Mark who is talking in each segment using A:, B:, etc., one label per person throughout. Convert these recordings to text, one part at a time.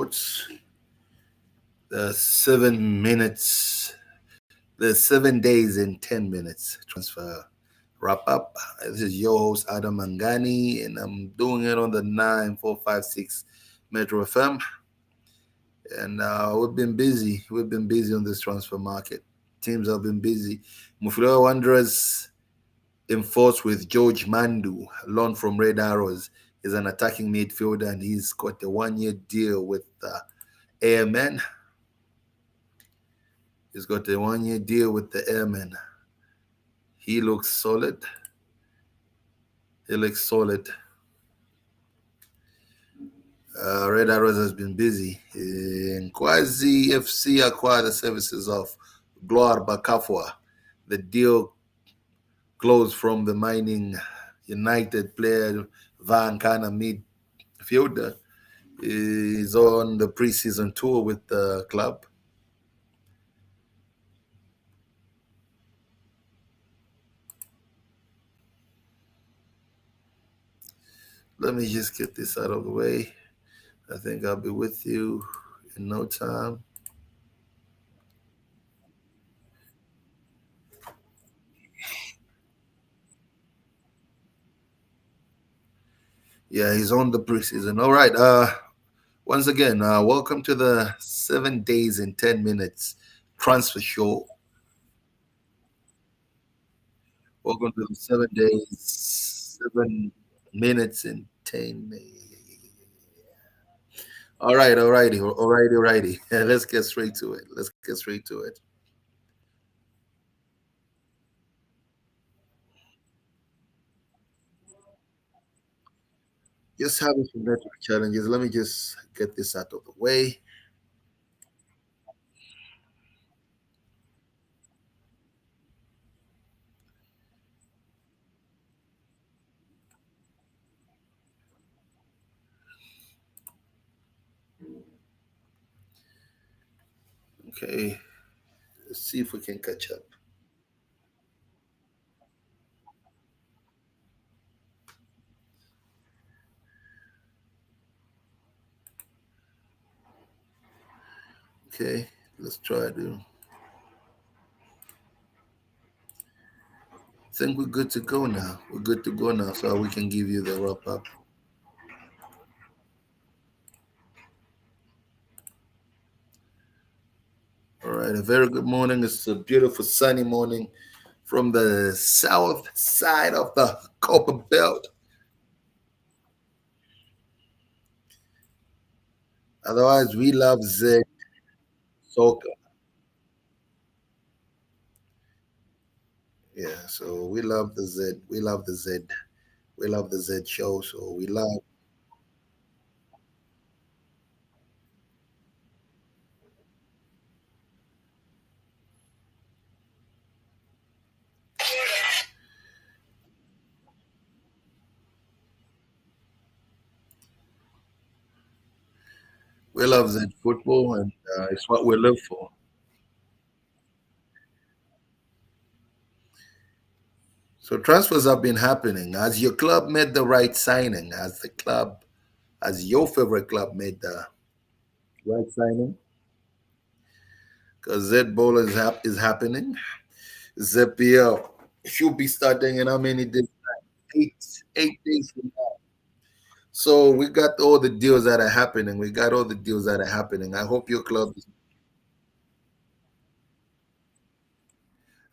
A: Sports, the 7 minutes, the 7 days in 10 minutes transfer wrap up. This is your host, Adam Mangani, and I'm doing it on the 9456 Metro FM. And we've been busy. We've been busy on this transfer market. Teams have been busy. Mufulira Wanderers enforced with George Mandu, loan from Red Arrows, is an attacking midfielder, and he's got a 1 year deal with Airmen. He's got a 1 year deal with the Airmen. He looks solid. He looks solid. Red Arrows has been busy. Kwazi FC acquired the services of Gloire Bakafwa. The deal closed from the Mining United player Van Kana midfielder. Is on the preseason tour with the club. Let me just get this out of the way. I think I'll be with you in no time. Yeah, he's on the preseason. All right. Once again, welcome to the 7 days in 10 minutes transfer show. Welcome to the 7 days, 7 minutes in 10. All right, alrighty. Let's get straight to it. Just having some network challenges. Let me just get this out of the way. Okay, let's see if we can catch up. Okay, let's try to. I think we're good to go now. We're good to go now, so we can give you the wrap up. All right, a very good morning. It's a beautiful sunny morning from the south side of the Copper Belt. Otherwise, we love Z soccer. Yeah, so we love the Z. We love the Z. We love the Z show. So we love Z football, and it's what we live for. So transfers have been happening. Has your club made the right signing? Has your favorite club made the right signing? Because Z Bowl is happening. ZPL should be starting in how many days? 8 days from now. So we got all the deals that are happening. We got all the deals that are happening. I hope your club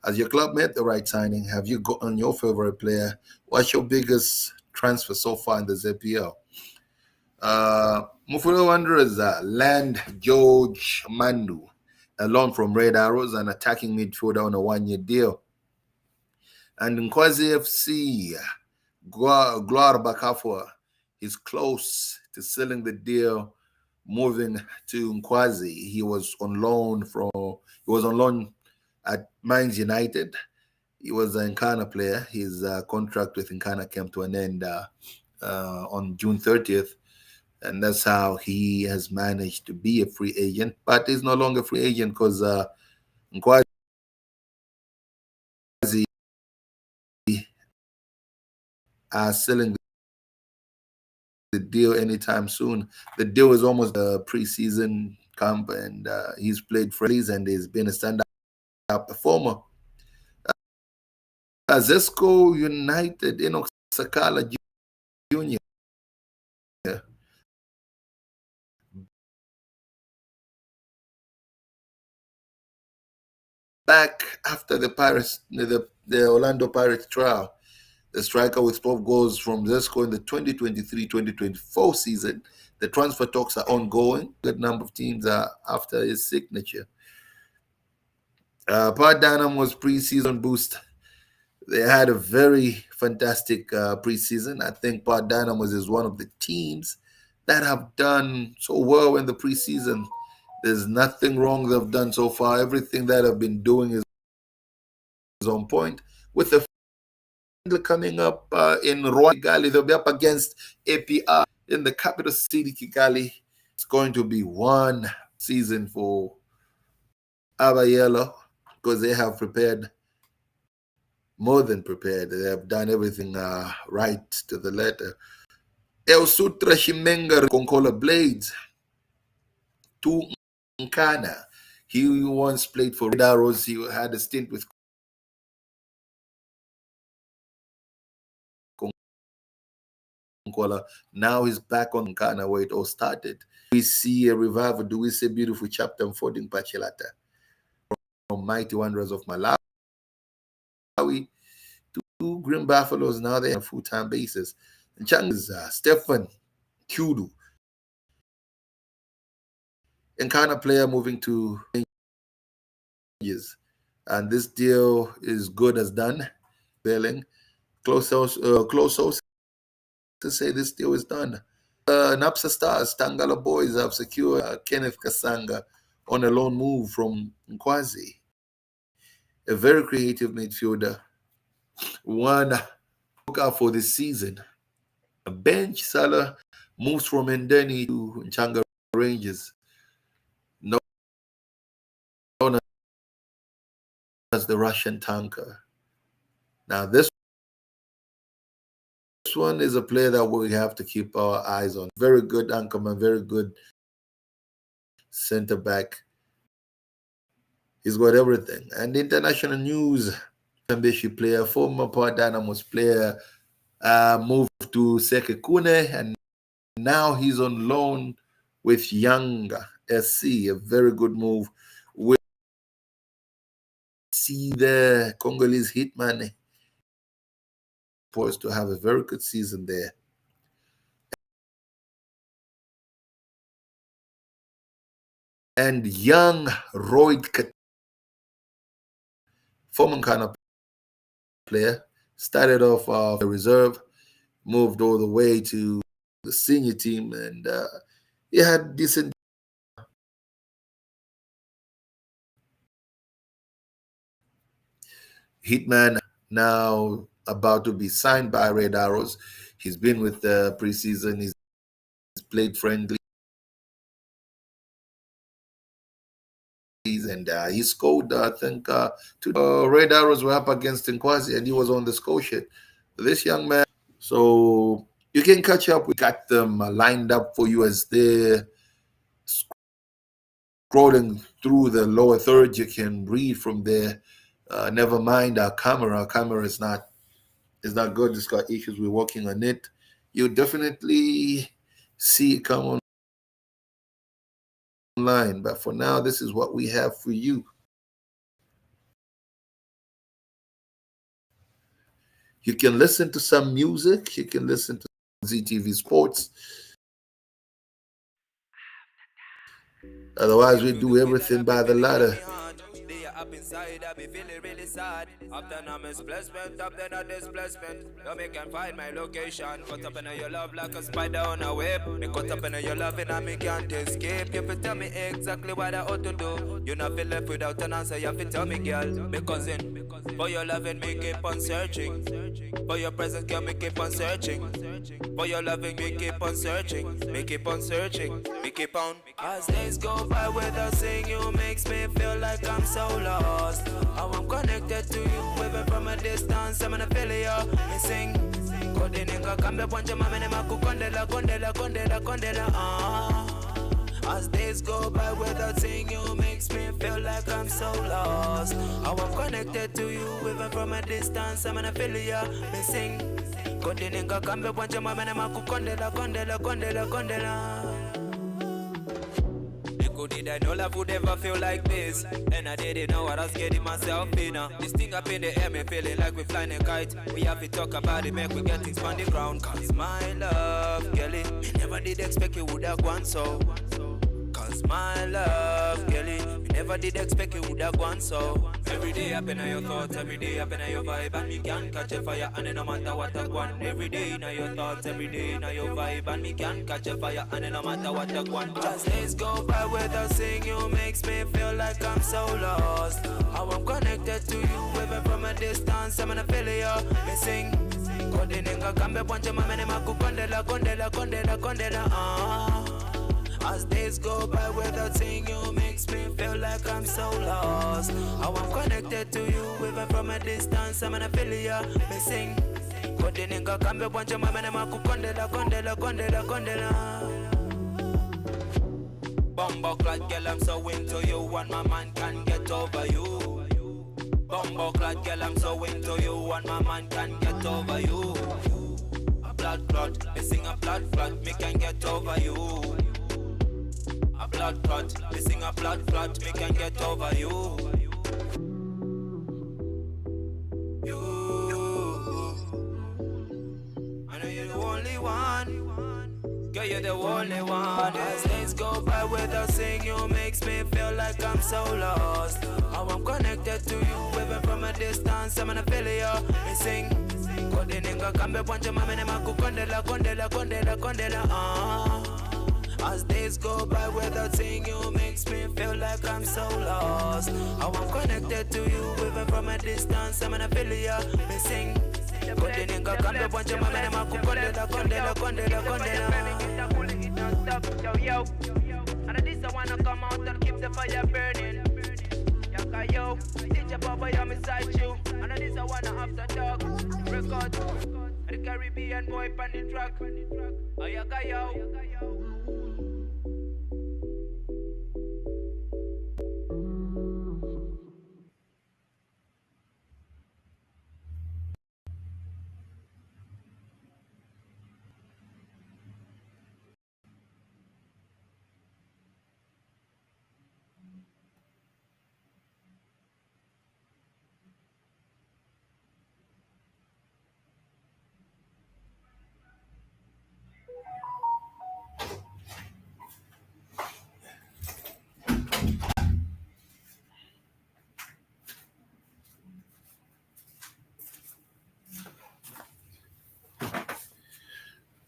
A: has your club made the right signing. Have you gotten your favorite player? What's your biggest transfer so far in the ZPL? Mufuro Wanderers land George Mandu, a loan from Red Arrows, an attacking midfielder on a 1 year deal. And Nkwazi FC, Gloire Bakafwa, is close to selling the deal, moving to Nkwazi. He was on loan at Mines United. He was an Nkana player. His contract with Nkana came to an end on June 30th. And that's how he has managed to be a free agent. But he's no longer a free agent because Nkwazi are selling the deal anytime soon. The deal is almost a preseason camp, and he's played friendlies and he's been a standout performer. Zesco United, Enoch Sakala Jr. Back after the Pirates, the Orlando Pirates trial. The striker with 12 goals from Zesco in the 2023-2024 season. The transfer talks are ongoing. Good number of teams are after his signature. Part Dynamo's preseason boost. They had a very fantastic preseason. I think Part Dynamos is one of the teams that have done so well in the preseason. There's nothing wrong they've done so far. Everything that I've been doing is on point. With the coming up in Rwanda, Kigali, they'll be up against APR in the capital city, Kigali. It's going to be one season for Abayelo because they have prepared, more than prepared. They have done everything right to the letter. El Sutra Shimenga Konkola Blades to Nkana. He once played for Red Arrows. He had a stint with Konkola. Now he's back on Nkana where it all started. We see a revival. Do we see a beautiful chapter unfolding Pachelata from Mighty Wanderers of Malawi to Green Buffaloes. Now they're on a full-time basis. And Chang is Stefan Kudu. Nkana player moving to Rangers. And this deal is good as done. Belling. Close sources to say this deal is done. Napsa Stars, Tangala Boys have secured Kenneth Kasanga on a loan move from Nkwazi. A very creative midfielder. One look out for this season. A bench Salah moves from Ndeni to Nchanga Rangers. Known as the Russian tanker. Now this one is a player that we have to keep our eyes on. Very good anchorman, very good center back. He's got everything. And international news, Mbeshi player, former Power Dynamos player, moved to Sekekune, and now he's on loan with Yanga SC. A very good move. We see the Congolese hitman poised to have a very good season there. And young Royd, former kind of player, started off the reserve, moved all the way to the senior team, and he had decent. Hitman now about to be signed by Red Arrows. He's been with the preseason. He's played friendly. And he scored, I think, two Red Arrows were up against Nkwazi, and he was on the score sheet. This young man, so you can catch up. We got them lined up for you as they're scrolling through the lower third. You can read from there. Never mind our camera. Our camera is not good. It's got issues. We're working on it. You definitely see it come on online, but for now, this is what we have for you. You can listen to some music. You can listen to ZTV Sports. Otherwise, we do everything by the ladder. Up inside, I be feeling really sad. After no misplacement, after no displacement. Now me can find my location. Caught up in your love like a spider on a web. Me caught up in your love and I me can't escape. You have to tell me exactly what I ought to do. You not feel left without an answer, you have to tell me, girl. Because for your love and me keep on searching. For your presence, girl, me keep on searching. For your loving, me keep on searching. Me keep on searching. Me keep on. As days go by without seeing you makes me feel like I'm so lost. How I'm connected to you, even from a distance. I'm gonna feel you. Me sing.
B: Kodininga kambe ponje mamene makukondela kondela kondela kondela As days go by without seeing you makes me feel like I'm so lost. How I'm connected to you even from a distance. I'm an affiliate missing. Kodininga kambe ponje mamene makukondela kondela kondela kondela. Little did I know love would ever feel like this. And I didn't know what I was getting myself in. This thing up in the air, me feeling like we're flying a kite. We have to talk about it, make we get things on the ground. Cause my love, Kelly, me never did expect you would have gone so. Cause my love, Kelly, me never did expect you would have gone so. Every day up in your thoughts, every day up in your vibe. And me can't catch a fire, and no matter what I want. Every day in your thoughts, every day in your vibe. And me can't catch a fire, and no matter what I want. Just days go by without seeing you makes me feel like I'm so lost. How I'm connected to you, even from a distance. I'm an affiliate, missing. Kodininga kambe ponche mamene makukondela kondela kondela kondela As days go by without seeing you makes me feel like I'm so lost. How I'm connected to you even from a distance. I'm an affiliate missing. Kodininga kambe ponche mamene makukondela kondela kondela kondela. Bumbo clad girl, I'm so into you, and my man can't get over you. Bumbo clad girl, I'm so into you, and my man can't get over you. A blood clot, missing a blood clot, me can't get over you. A blood clot, missing a blood clot, me can't get over you. I know you're the only one. Girl, you're the only one. As days go by without seeing you makes me feel like I'm so lost. How I'm connected to you even from a distance. I'm an affiliate missing. Kodininga kambe ponche mamene makukondela kondela kondela kondela As days go by without seeing you makes me feel like I'm so lost. How I'm connected to you even from a distance. I'm an affiliate missing. Kodininga kambe ponche mamene makukondela kondela kondela kondela Yo, and this I wanna come out and keep the fire burning. Yaka yo, DJ Baba, I'm inside you. And this I wanna after dark record. And the Caribbean boy on the track. Oh yaka yo.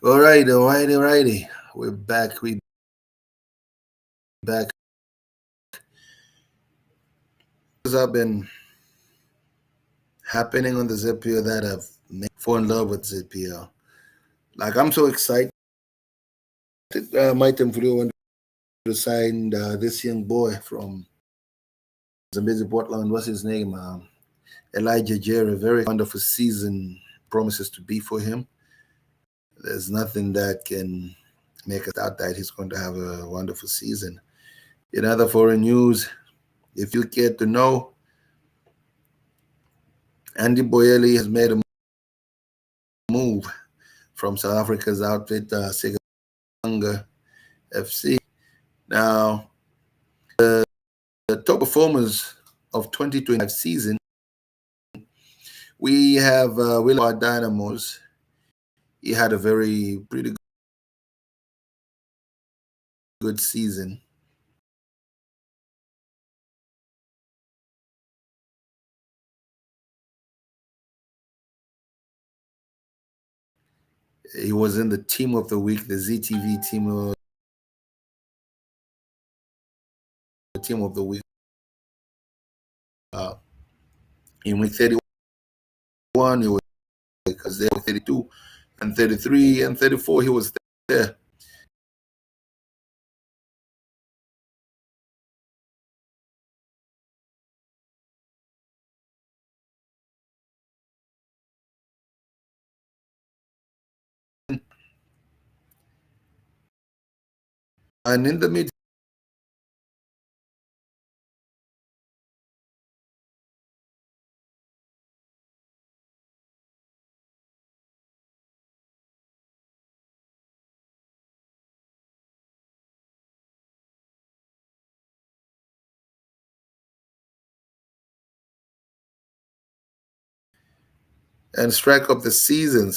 A: Alrighty. We're back. We back. Have been happening on the ZPL that have made me fall in love with ZPL. Like I'm so excited. My team wanted to sign this young boy from Zambezi Portland. What's his name? Elijah Jerry. Very wonderful season promises to be for him. There's nothing that can make us doubt that he's going to have a wonderful season. In other foreign news, if you care to know, Andy Boyeli has made a move from South Africa's outfit, Siganga FC. Now, the top performers of 2025 season, we have Will Dynamos. He had a pretty good season. He was in the team of the week, the ZTV team of the week. In week 31, he was because they were 32 and 33 and 34. He was there. And in the mid and strike of the season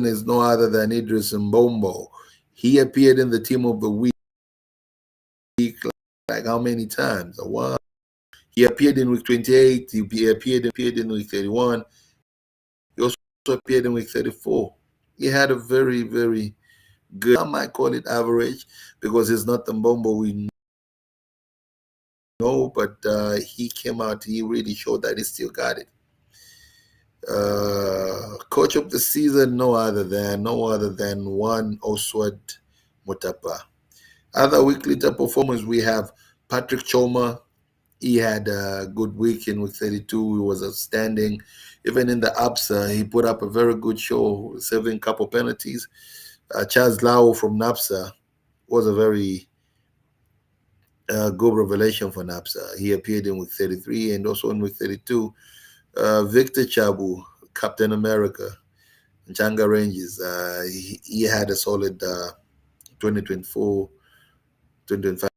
A: is no other than Idris Mbombo. He appeared in the team of the week like how many times? One. He appeared in week 28. He appeared in week 31. He also appeared in week 34. He had a very, very good, I might call it average because it's not the Mbombo we know, but he came out, he really showed that he still got it. Coach of the season, no other than one Oswald Mutapa. Other weekly top performers, we have Patrick Choma. He had a good week in week 32. He was outstanding. Even in the ups, he put up a very good show, saving a couple penalties. Charles Lau from NAPSA was a very good revelation for NAPSA. He appeared in week 33 and also in week 32. Victor Chabu, Captain America, Changa Rangers, he had a solid 2024, 2025.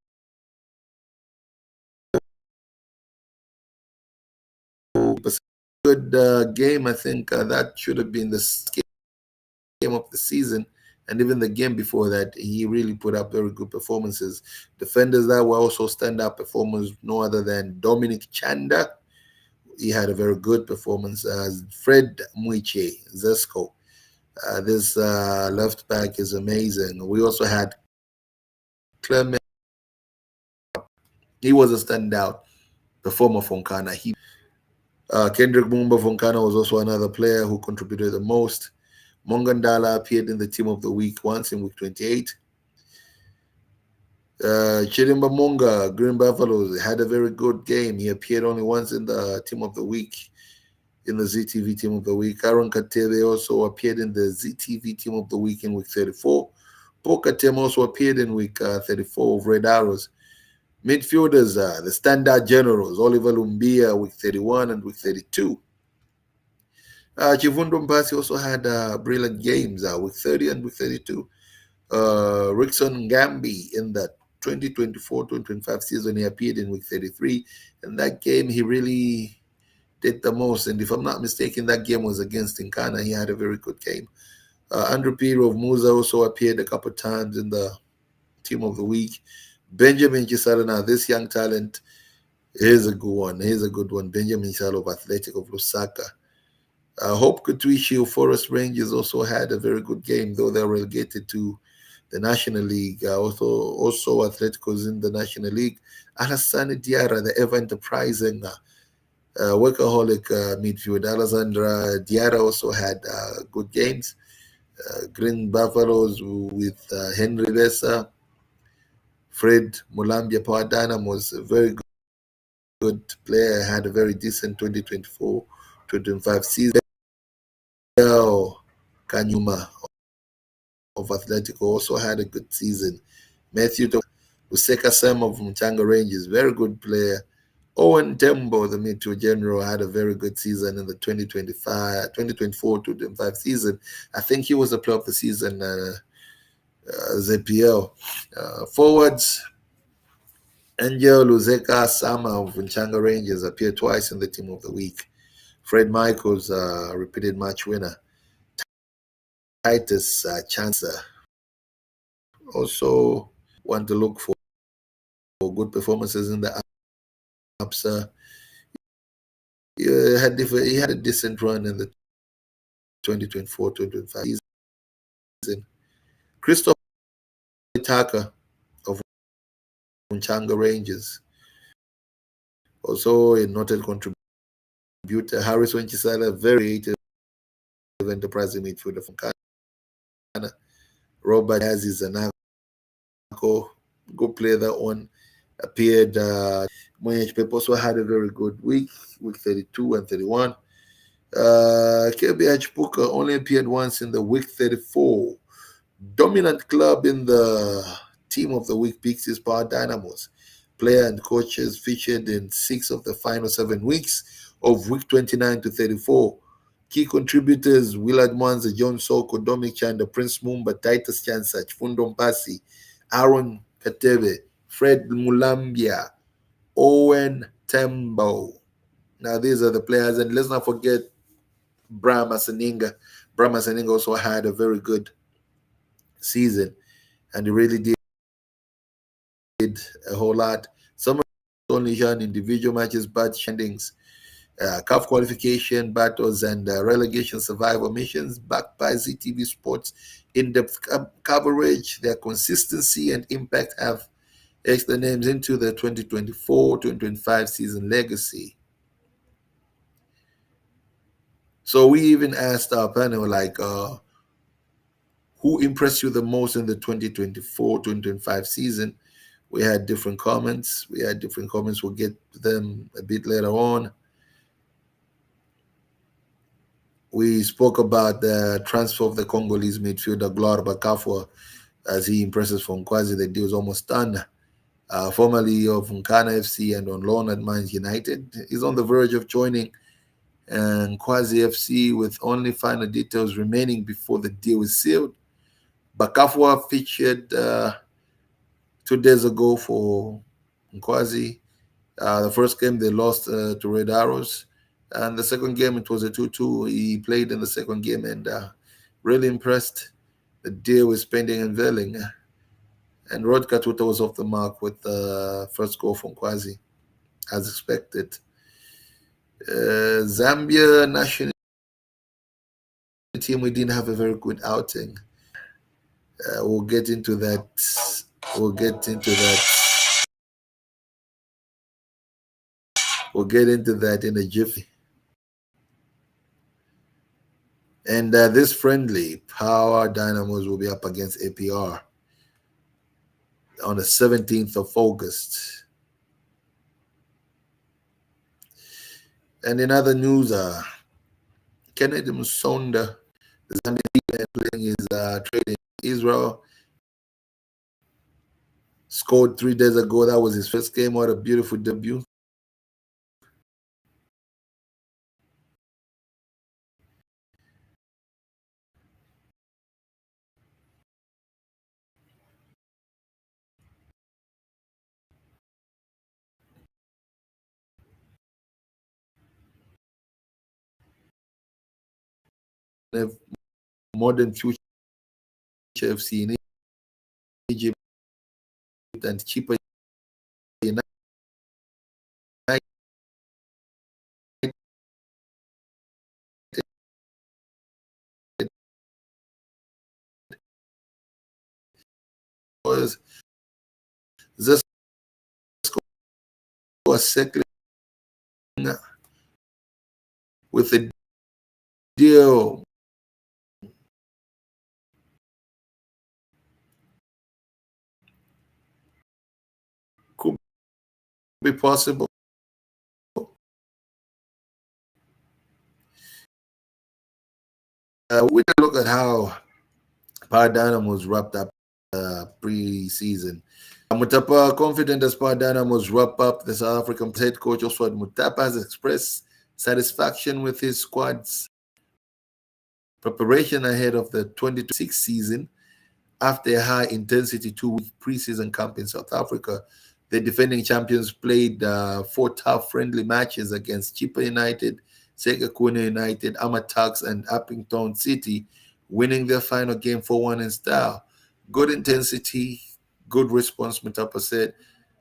A: Good game. I think that should have been the game of the season. And even the game before that, he really put up very good performances. Defenders that were also stand-up performers, no other than Dominic Chanda. He had a very good performance. Fred Muiche, Zesco. This left back is amazing. We also had Clement. He was a standout performer from Ghana. Kendrick Mumba from Ghana was also another player who contributed the most. Mongandala appeared in the team of the week once in week 28. Chirimba Monga, Green Buffaloes, had a very good game. He appeared only once in the team of the week, in the ZTV team of the week. Aaron Katebe also appeared in the ZTV team of the week in week 34. Paul Katem also appeared in week 34 of Red Arrows. Midfielders, the standard generals, Oliver Lumbia, week 31 and week 32. Chivundo Mbasi also had brilliant games, week 30 and week 32. Rickson Gambi in the 2024-2025 season, he appeared in week 33. In that game, he really did the most. And if I'm not mistaken, that game was against Nkana. He had a very good game. Andrew Piro of Musa also appeared a couple of times in the team of the week. Benjamin Chisala, this young talent, here's a good one. Here's a good one. Benjamin Chisala of Athletic of Lusaka. Hope Kutuishi of Forest Rangers also had a very good game, though they're relegated to the National League. Also Atleticos in the National League. Alassane Diarra, the ever enterprising workaholic midfield. Alessandra Diarra also had good games. Green Buffaloes with Henry Lessa. Fred Mulambia Power Dynamo was a very good player, had a very decent 2024-2025 season. Kanyuma of Atletico also had a good season. Matthew Useka Sam of Mchanga Rangers, very good player. Owen Tembo, the midfield general, had a very good season in the 2024-2025 season. I think he was the player of the season, ZPL. Forwards, Angel Luzeka Sama of Mchanga Rangers appeared twice in the team of the week. Fred Michaels, repeated match winner. Titus Chancer. Also want to look for good performances in the ups. He had a decent run in the 2024-2025 season. Christopher Taka of Mchanga Rangers, also a noted contributor. Harris Wenchisala, very creative enterprising midfielder from Ghana. Robert Aziz Anako, good player that one. Appeared. Moyesh Pep also had a very good week 32 and 31. KBH Puka only appeared once in the week 34. Dominant club in the Team of the Week picks is Power Dynamos. Player and coaches featured in 6 of the final 7 weeks of week 29 to 34. Key contributors Willard Mwanza, John Soko, Dominic Chanda, Prince Mumba, Titus Chansach, Fundo Mpasi, Aaron Katebe, Fred Mulambia, Owen Tembo. Now, these are the players, and let's not forget Brahma Saninga. Brahma Saninga also had a very good season, and he really did a whole lot. Some only shown individual matches, but standings, CAF qualification battles, and relegation survival missions backed by ZTV Sports in-depth coverage. Their consistency and impact have etched their names into the 2024-2025 season legacy. So we even asked our panel, like, who impressed you the most in the 2024-2025 season? We had different comments. We'll get to them a bit later on. We spoke about the transfer of the Congolese midfielder Gloire Bakafwa as he impresses from Kwazi. The deal is almost done. Formerly of Nkana FC and on loan at Mines United. He's on the verge of joining and Kwazi FC with only final details remaining before the deal is sealed. Bakafwa featured 2 days ago for Nkwazi. The first game they lost to Red Arrows, and the second game it was a 2-2. He played in the second game and really impressed. The deal is pending unveiling, and Rod Katuta was off the mark with the first goal from Nkwazi, as expected. Zambia national team, we didn't have a very good outing. We'll get into that. We'll get into that in a jiffy. And this friendly, Power Dynamos will be up against APR on the 17th of August. And in other news, Kennedy Musonda, the Zambian man playing his trade in Israel, scored 3 days ago. That was his first game. What a beautiful debut. Modern future FC in Egypt and cheaper United was Zesco was circling with a deal could be possible. We can look at how Power Dynamos wrapped up pre-season. Mutapa confident as Power Dynamos wrap up. The South African head coach Oswald Mutapa has expressed satisfaction with his squad's preparation ahead of the 2026 season. After a high-intensity 2-week preseason camp in South Africa, the defending champions played 4 tough friendly matches against Chippa United, Sekakuna United, Amatax, and Uppington City, winning their final game 4-1 in style. Good intensity, good response, Mutapa said.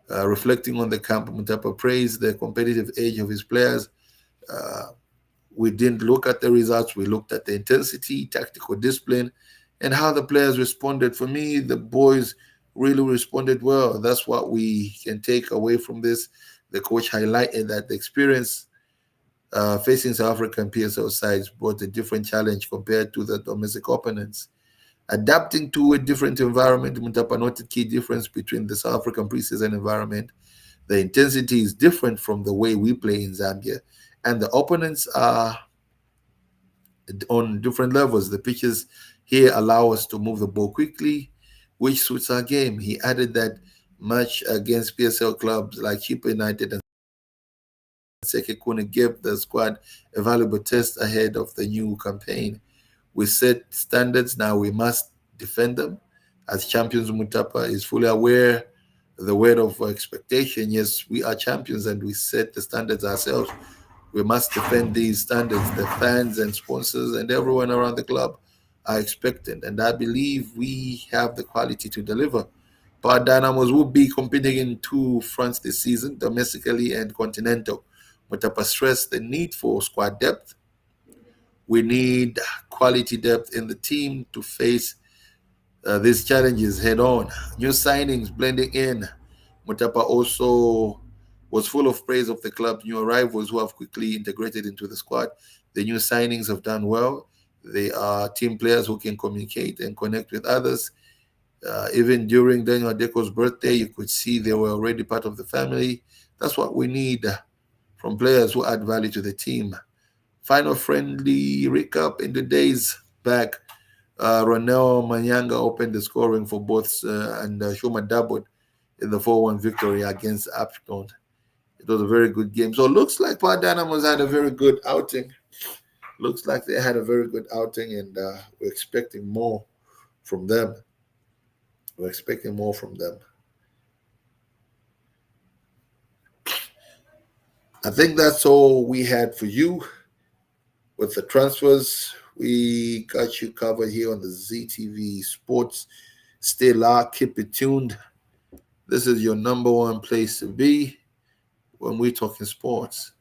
A: Reflecting on the camp, Mutapa praised the competitive edge of his players. We didn't look at the results. We looked at the intensity, tactical discipline, and how the players responded. For me, the boys really responded well. That's what we can take away from this. The coach highlighted that the experience facing South African PSL sides brought a different challenge compared to the domestic opponents. Adapting to a different environment, Mutapa noted key difference between the South African preseason environment. The intensity is different from the way we play in Zambia, and the opponents are on different levels. The pitches here allow us to move the ball quickly. which suits our game. He added that match against PSL clubs like Chippa United and Sekekune gave the squad a valuable test ahead of the new campaign. We set standards, now we must defend them. As champions, Mutapa is fully aware the weight of expectation. Yes, we are champions and we set the standards ourselves. We must defend these standards. The fans and sponsors and everyone around the club are expectant, and I believe we have the quality to deliver. Power Dynamos will be competing in two fronts this season, domestically and continental. Mutapa stressed the need for squad depth. We need quality depth in the team to face these challenges head on. New signings blending in. Mutapa also was full of praise of the club's new arrivals who have quickly integrated into the squad. The new signings have done well. They are team players who can communicate and connect with others. Even during Daniel Adeko's birthday, you could see they were already part of the family. That's what we need from players who add value to the team. Final friendly recap in the days back. Ronel Manyanga opened the scoring for both and Shuma doubled in the 4-1 victory against Upton. It was a very good game. So it looks like Power Dynamos had a very good outing. Looks like they had a very good outing, and we're expecting more from them. We're expecting more from them. I think that's all we had for you with the transfers. We got you covered here on the ZTV Sports. Stay locked, keep it tuned. This is your number one place to be when we're talking sports.